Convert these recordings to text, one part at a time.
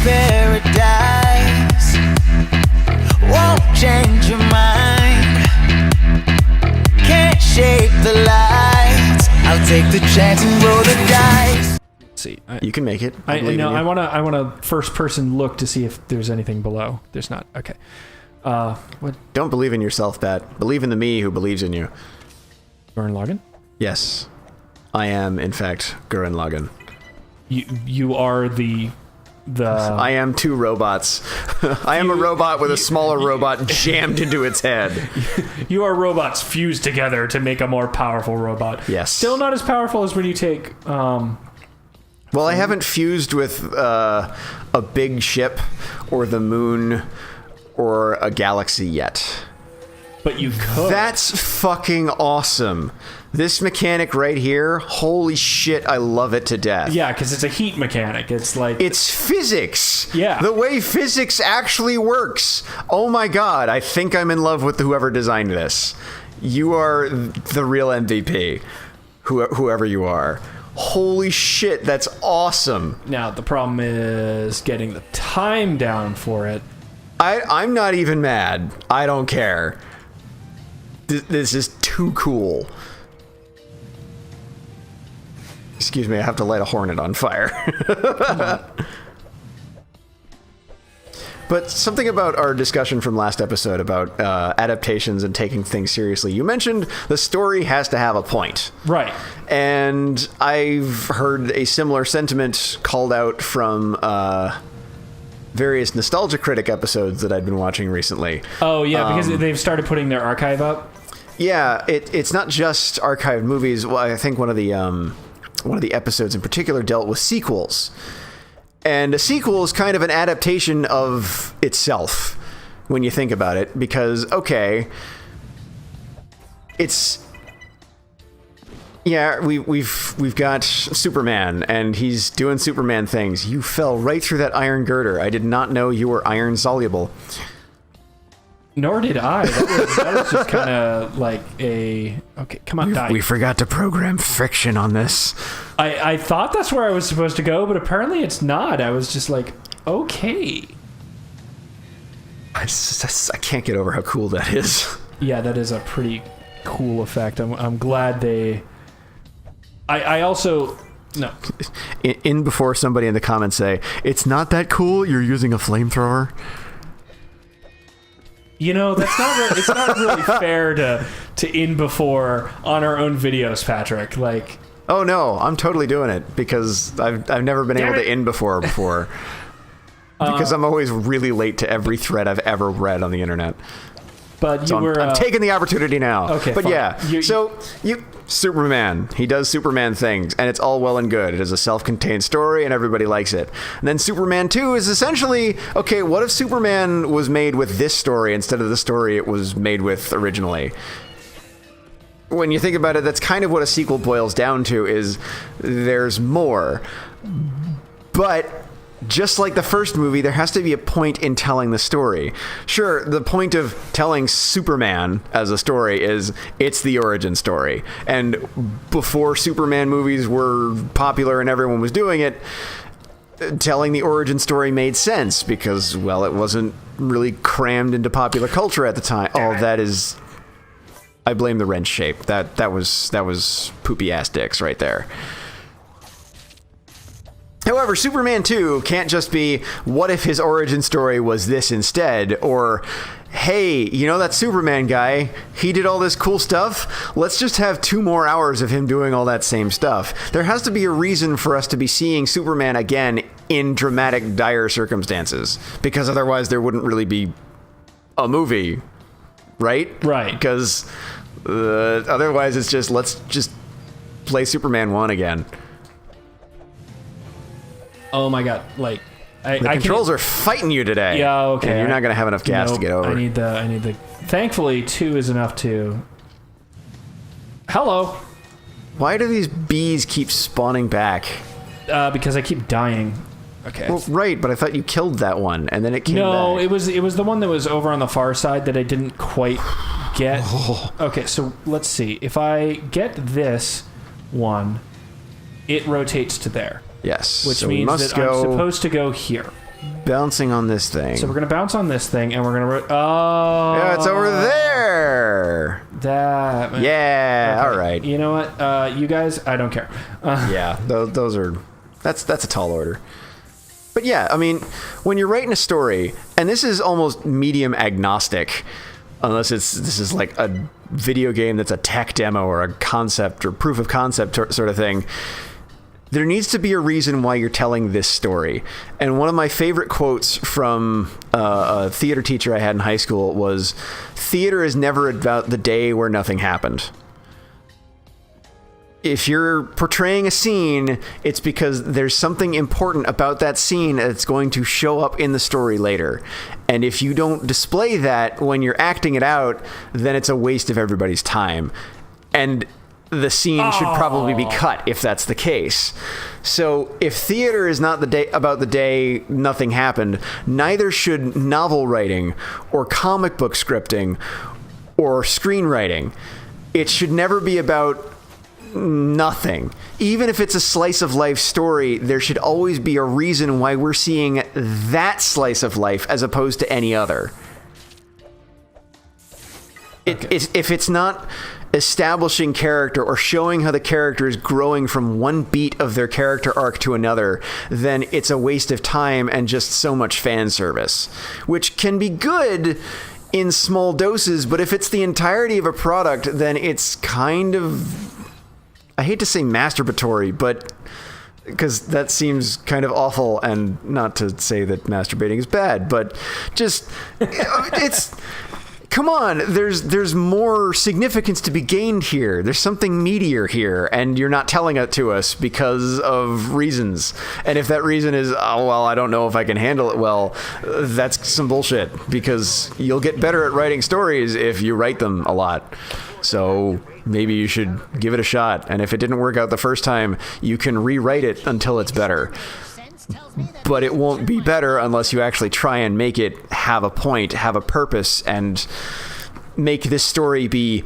paradise won't change your mind. Can't shape the lights. I'll take the chance and roll the dice. See, you can make it. I want to first person look to see if there's anything below. There's not. Okay. What? Don't believe in yourself, Pat. Believe in the me who believes in you. Gurren Lagann? Yes, I am in fact Gurren Lagann. You are the. I am two robots. I am a robot with a smaller robot jammed into its head. You are robots fused together to make a more powerful robot. Yes. Still not as powerful as when you take. Well, I haven't fused with a big ship or the moon or a galaxy yet. But you could. That's fucking awesome. This mechanic right here, holy shit, I love it to death. Yeah, because it's a heat mechanic. It's like... It's physics. Yeah. The way physics actually works. Oh my god, I think I'm in love with whoever designed this. You are the real MVP. Whoever you are. Holy shit, that's awesome. Now, the problem is getting the time down for it. I'm not even mad. I don't care. This is too cool. Excuse me, I have to light a hornet on fire. But something about our discussion from last episode about adaptations and taking things seriously. You mentioned the story has to have a point. Right. And I've heard a similar sentiment called out from various Nostalgia Critic episodes that I've been watching recently. Oh, yeah, because they've started putting their archive up. Yeah, it's not just archived movies. Well, I think one of the episodes in particular dealt with sequels. And a sequel is kind of an adaptation of itself when you think about it, because okay, it's we've got Superman and he's doing Superman things. You fell right through that iron girder. I did not know you were iron soluble. Nor did I. That was just kind of like a... Okay, come on, die. We forgot to program friction on this. I thought that's where I was supposed to go, but apparently it's not. I was just like, okay. I can't get over how cool that is. Yeah, that is a pretty cool effect. I'm glad they... I also... No. In before somebody in the comments say, it's not that cool, you're using a flamethrower. You know, that's not it's not really fair to in before on our own videos, Patrick. Like, oh no, I'm totally doing it because I've never been able to in before because I'm always really late to every thread I've ever read on the internet. But so I'm taking the opportunity now. Okay, but fine. Yeah, Superman. He does Superman things, and it's all well and good. It is a self-contained story, and everybody likes it. And then Superman 2 is essentially, okay, what if Superman was made with this story instead of the story it was made with originally? When you think about it, that's kind of what a sequel boils down to, is there's more. But just like the first movie, there has to be a point in telling the story. Sure, the point of telling Superman as a story is it's the origin story. And before Superman movies were popular and everyone was doing it, telling the origin story made sense because, well, it wasn't really crammed into popular culture at the time. Oh, that is... I blame the wrench shape. That was poopy ass dicks right there. However, Superman 2 can't just be, what if his origin story was this instead? Or, hey, you know that Superman guy? He did all this cool stuff? Let's just have 2 more hours of him doing all that same stuff. There has to be a reason for us to be seeing Superman again in dramatic, dire circumstances. Because otherwise there wouldn't really be a movie, right? Right. Because otherwise it's just, let's just play Superman 1 again. Oh my god! Like, the controls are fighting you today. Yeah, okay. And you're not gonna have enough gas to get over. I need the. Thankfully, 2 is enough to. Hello. Why do these bees keep spawning back? Because I keep dying. Okay. Well, right, but I thought you killed that one, and then it came back. No, it was the one that was over on the far side that I didn't quite get. Okay, so let's see. If I get this one, it rotates to there. Yes. Which so means that I'm supposed to go here. bouncing on this thing. So we're gonna bounce on this thing, and we're gonna. Oh. Yeah, it's over there. That. Yeah. Okay. All right. You know what? You guys, I don't care. Yeah. Those are. That's a tall order. But yeah, I mean, when you're writing a story, and this is almost medium agnostic, unless this is like a video game that's a tech demo or a concept or proof of concept sort of thing, there needs to be a reason why you're telling this story. And one of my favorite quotes from a theater teacher I had in high school was, "Theater is never about the day where nothing happened." If you're portraying a scene, it's because there's something important about that scene that's going to show up in the story later. And if you don't display that when you're acting it out, then it's a waste of everybody's time. And the scene should probably be cut if that's the case. So if theater is not about the day nothing happened, neither should novel writing or comic book scripting or screenwriting. It should never be about nothing. Even if it's a slice of life story, there should always be a reason why we're seeing that slice of life as opposed to any other. If it's not establishing character or showing how the character is growing from one beat of their character arc to another, then it's a waste of time and just so much fan service, which can be good in small doses, but if it's the entirety of a product, then it's kind of, I hate to say masturbatory, but because that seems kind of awful, and not to say that masturbating is bad, but just it's, come on, there's more significance to be gained here. There's something meatier here, and you're not telling it to us because of reasons. And if that reason is, oh, well, I don't know if I can handle it well, that's some bullshit, because you'll get better at writing stories if you write them a lot. So maybe you should give it a shot. And if it didn't work out the first time, you can rewrite it until it's better. But it won't be better unless you actually try and make it have a point, have a purpose, and make this story be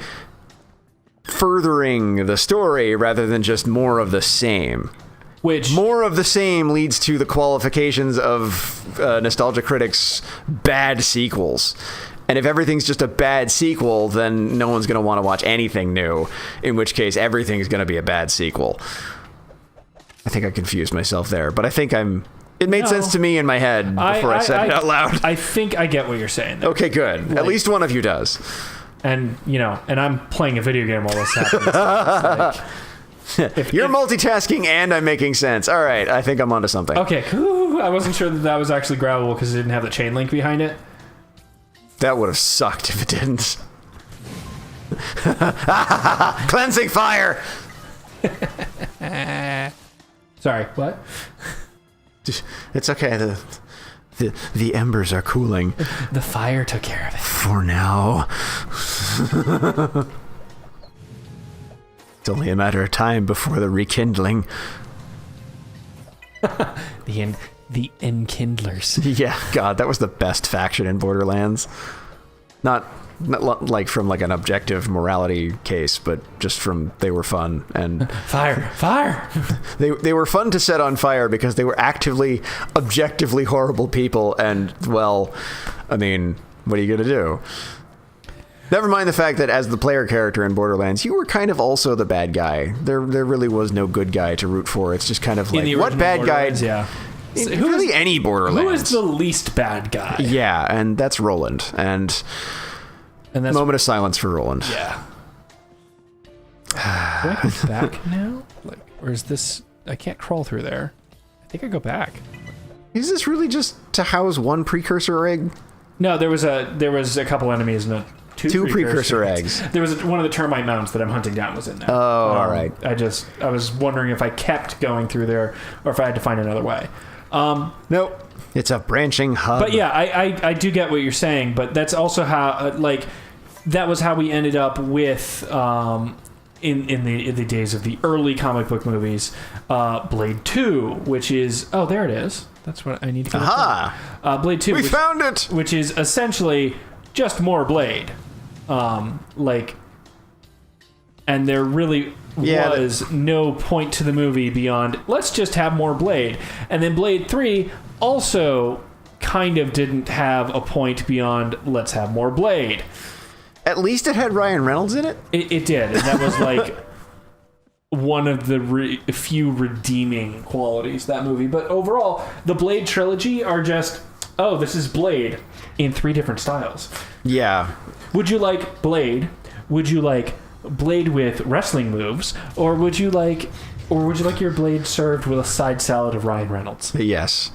furthering the story rather than just more of the same. Which more of the same leads to the qualifications of nostalgia critics' bad sequels. And if everything's just a bad sequel, then no one's going to want to watch anything new, in which case everything's going to be a bad sequel. I think I confused myself there, but I think it made sense to me in my head before I said it out loud. I think I get what you're saying there. Okay, good. Like, at least one of you does. And, and I'm playing a video game while this happens. You're multitasking and I'm making sense. All right, I think I'm onto something. Okay, I wasn't sure that was actually grabbable because it didn't have the chain link behind it. That would have sucked if it didn't. Cleansing fire! Sorry, what? It's okay. The embers are cooling. The fire took care of it. For now. It's only a matter of time before the rekindling. The Enkindlers. Yeah, God, that was the best faction in Borderlands. Not like from like an objective morality case, but just from they were fun and fire. They were fun to set on fire because they were actively, objectively horrible people. And well, I mean, what are you gonna do? Never mind the fact that as the player character in Borderlands, you were kind of also the bad guy. There really was no good guy to root for. It's just kind of like, what bad guy? Yeah. Really any Borderlands. Who is the least bad guy? Yeah, and that's Roland. And that's moment of silence for Roland. Yeah. Do I go back now? Or is this... I can't crawl through there. I think I go back. Is this really just to house one precursor egg? No, there was a couple enemies and two precursor eggs. There was one of the termite mounds that I'm hunting down was in there. Oh, all right. I was wondering if I kept going through there or if I had to find another way. Nope. It's a branching hub. But yeah, I do get what you're saying, but that's also how, that was how we ended up with, in the days of the early comic book movies, Blade 2, which is, oh, there it is. That's what I need to go. Aha! Blade 2. We found it! Which is essentially just more Blade. And they're really was no point to the movie beyond let's just have more Blade. And then Blade 3 also kind of didn't have a point beyond let's have more Blade. At least it had Ryan Reynolds in it. It did, and that was like one of the few redeeming qualities of that movie. But overall, the Blade trilogy are just, oh, this is Blade in 3 different styles. Yeah. Would you like Blade? Would you like Blade with wrestling moves, or would you like your Blade served with a side salad of Ryan Reynolds? Yes.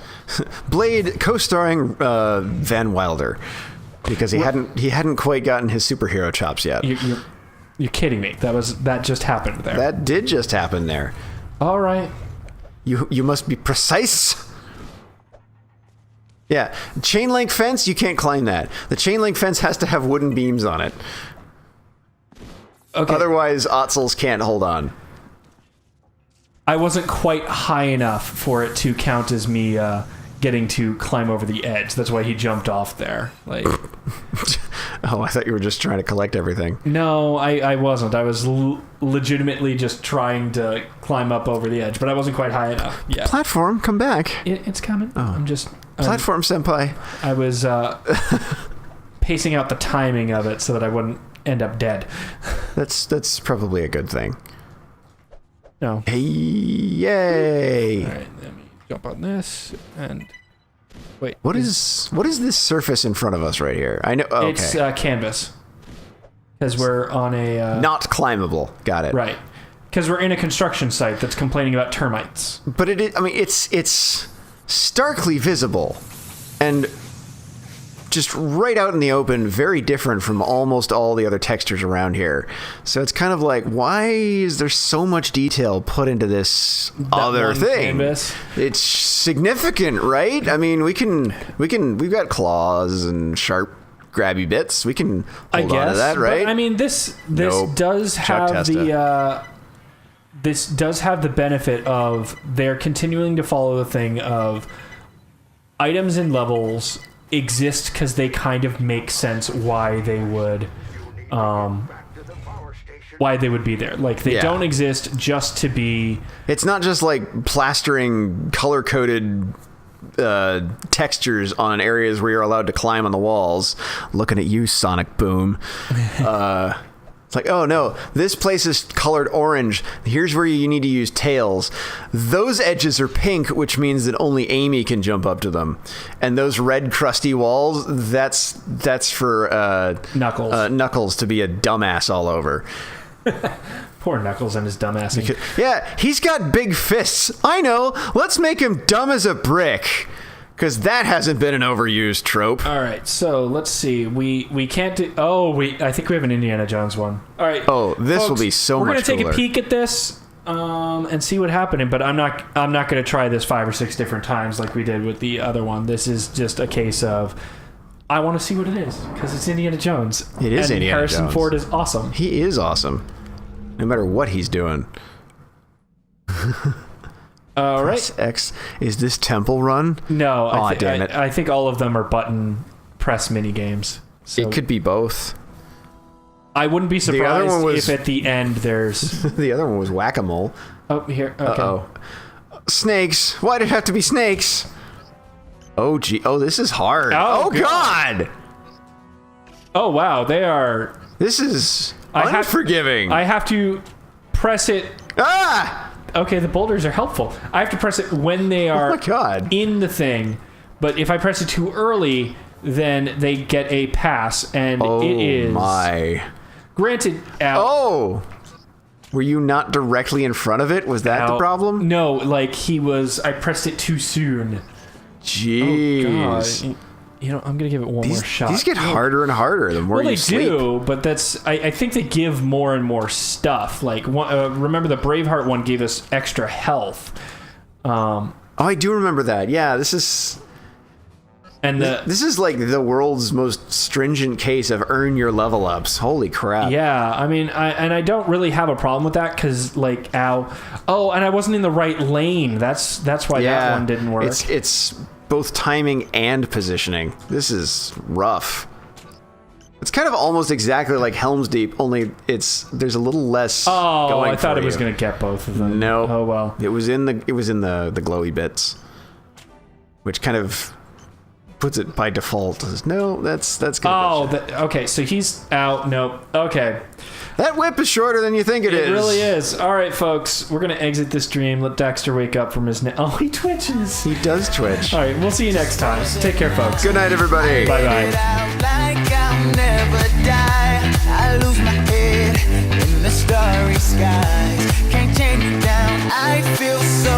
Blade co-starring Van Wilder, because he hadn't quite gotten his superhero chops yet. You're kidding me. That just happened there. That did just happen there. All right. You must be precise. Yeah, chain link fence, you can't climb that. The chain link fence has to have wooden beams on it. Okay. Otherwise, Otzels can't hold on. I wasn't quite high enough for it to count as me getting to climb over the edge. That's why he jumped off there. Like, oh, I thought you were just trying to collect everything. no, I wasn't. I was legitimately just trying to climb up over the edge, but I wasn't quite high enough. Yeah, Platform, come back. it's coming. Oh. Platform, senpai. I was pacing out the timing of it so that I wouldn't end up dead. That's probably a good thing. No. Hey, yay! All right, let me jump on this and wait. What is this surface in front of us right here? I know. Oh, It's okay. canvas because we're on a Not climbable. Got it. right. Because we're in a construction site that's complaining about termites. But it is, I mean, it's starkly visible and just right out in the open, very different from almost all the other textures around here. So it's kind of like, why is there so much detail put into this other thing? Canvas. It's significant, right? I mean, we've got claws and sharp grabby bits. We can hold on to that, right? But, I mean, this Nope. does Chuck have Testa. this does have the benefit of they're continuing to follow the thing of items and levels exist because they kind of make sense why they would be there. Like, they don't exist just to be... It's not just like plastering color-coded textures on areas where you're allowed to climb on the walls. Looking at you, Sonic Boom. It's like, oh no, this place is colored orange. Here's where you need to use tails. Those edges are pink, which means that only Amy can jump up to them. And those red crusty walls, that's for Knuckles. Knuckles to be a dumbass all over. Poor Knuckles and his dumbassing. Yeah, he's got big fists. I know. Let's make him dumb as a brick. Because that hasn't been an overused trope. All right, so let's see. We can't do... I think we have an Indiana Jones one. All right. Oh, this folks, will be so much We're going to take cooler. a peek at this and see what happened. But I'm not going to try this 5 or 6 different times like we did with the other one. This is just a case of... I want to see what it is, because it's Indiana Jones. It is and Indiana Harrison Jones. Ford is awesome. He is awesome. No matter what he's doing. All right. Press X. Is this Temple Run? No, Aw, damn it. I think all of them are button press mini games. So It could be both. I wouldn't be other surprised one was- if at the end there's... The other one was Whack-A-Mole. Oh, here. Okay. Uh-oh. Snakes. Why'd it have to be snakes? Oh, gee. Oh, this is hard. Oh, God. Oh, wow. They are... This is I have- unforgiving. I have to press it... Ah! Okay, the boulders are helpful. I have to press it when they are Oh, my God. in the thing, but if I press it too early, then they get a pass, and Oh, it is... my. Granted, Oh! Were you not directly in front of it? Was that the problem? No, like he was... I pressed it too soon. Jeez. God. You know, I'm going to give it one more shot. These get harder and harder the more Well, you they sleep. do, but that's... I think they give more and more stuff. Like, remember the Braveheart one gave us extra health. Oh, I do remember that. Yeah, this is like the world's most stringent case of earn your level ups. Holy crap. Yeah, I mean, I don't really have a problem with that because, like, and I wasn't in the right lane. That's why that one didn't work. It's both timing and positioning. This is rough. It's kind of almost exactly like Helm's Deep, only there's a little less. Oh, going I thought for it was you. going to get both of them. No. Oh well. It was in the glowy bits, which kind of puts it by default as no. That's good. Oh, okay. So he's out. Nope. Okay. That whip is shorter than you think it is. It really is. All right, folks. We're gonna exit this dream. Let Daxter wake up from his. Oh, he twitches. He does twitch. All right. We'll see you next time. Take care, folks. Good night, everybody. Bye bye. Out like I'll never die. I lose my head in the starry skies. Can't tame me down. I feel so